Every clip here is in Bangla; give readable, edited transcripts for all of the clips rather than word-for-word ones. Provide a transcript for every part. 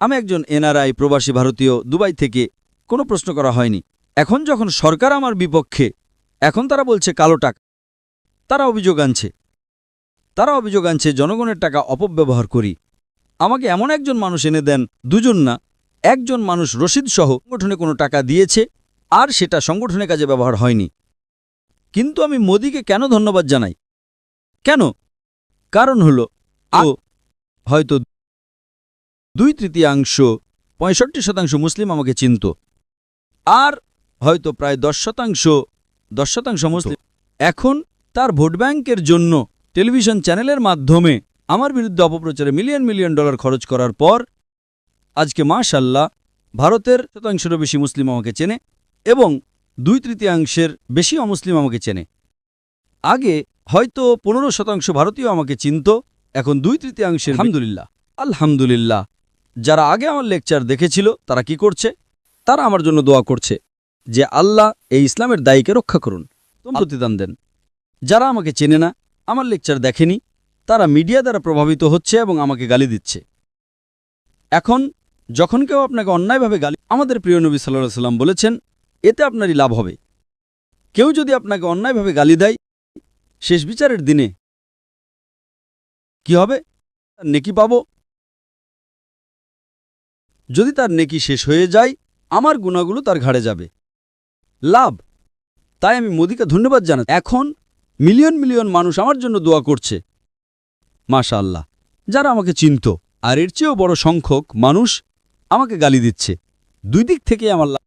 আমি একজন এনআরআই প্রবাসী ভারতীয় দুবাই থেকে, কোনো প্রশ্ন করা হয়নি। এখন যখন সরকার আমার বিপক্ষে, এখন তারা বলছে কালো টাকা। তারা অভিযোগ আনছে জনগণের টাকা অপব্যবহার করি। আমাকে এমন একজন মানুষ এনে দেন, দুজন না, একজন মানুষ রসিদ সহ সংগঠনে কোনো টাকা দিয়েছে, আর সেটা সংগঠনের কাজে ব্যবহার হয়নি। কিন্তু আমি মোদিকে কেন ধন্যবাদ জানাই? কেন? কারণ হলো হয়তো 2/3 65% মুসলিম আমাকে চিনত, আর হয়তো প্রায় 10% মুসলিম এখন তার ভোট ব্যাংকের জন্য টেলিভিশন চ্যানেলের মাধ্যমে আমার বিরুদ্ধে অপপ্রচারে মিলিয়ন মিলিয়ন ডলার খরচ করার পর আজকে মাশাআল্লাহ ভারতের শতাংশেরও বেশি মুসলিম আমাকে চেনে এবং 2/3 বেশি অমুসলিম আমাকে চেনে। আগে হয়তো 15% ভারতীয় আমাকে চিনত, এখন 2/3। আলহামদুলিল্লাহ। যারা আগে আমার লেকচার দেখেছিল তারা কি করছে? তারা আমার জন্য দোয়া করছে যে আল্লাহ এই ইসলামের দায়ীকে রক্ষা করুন, প্রতিদান দেন। যারা আমাকে চেনে না, আমার লেকচার দেখেনি, তারা মিডিয়া দ্বারা প্রভাবিত হচ্ছে এবং আমাকে গালি দিচ্ছে। এখন যখন কেউ আপনাকে অন্যায়ভাবে গালি, আমাদের প্রিয় নবী সাল্লাল্লাহু আলাইহি ওয়াসাল্লাম বলেছেন এতে আপনারই লাভ হবে। কেউ যদি আপনাকে অন্যায়ভাবে গালি দেয়, শেষ বিচারের দিনে কি হবে? তার নেকি পাব। যদি তার নেকি শেষ হয়ে যায়, আমার গুনাহগুলো তার ঘাড়ে যাবে। লাভ। তাই আমি মোদিকে ধন্যবাদ জানাই। এখন মিলিয়ন মিলিয়ন মানুষ আমার জন্য দোয়া করছে মাশাআল্লাহ, যারা আমাকে চিনত, আর এর চেয়েও বড় সংখ্যক মানুষ আমাকে গালি দিচ্ছে। দুই দিক থেকে আমার লাভ।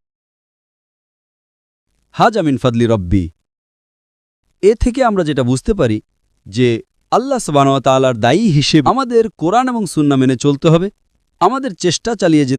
হাজা মিন ফাদলি রব্বি। এ থেকে আমরা যেটা বুঝতে পারি যে আল্লাহ সুবহানাহু ওয়া তাআলার দায়ী হিসেবে আমাদের কোরআন এবং সুন্নাহ মেনে চলতে হবে, আমাদের চেষ্টা চালিয়ে যেতে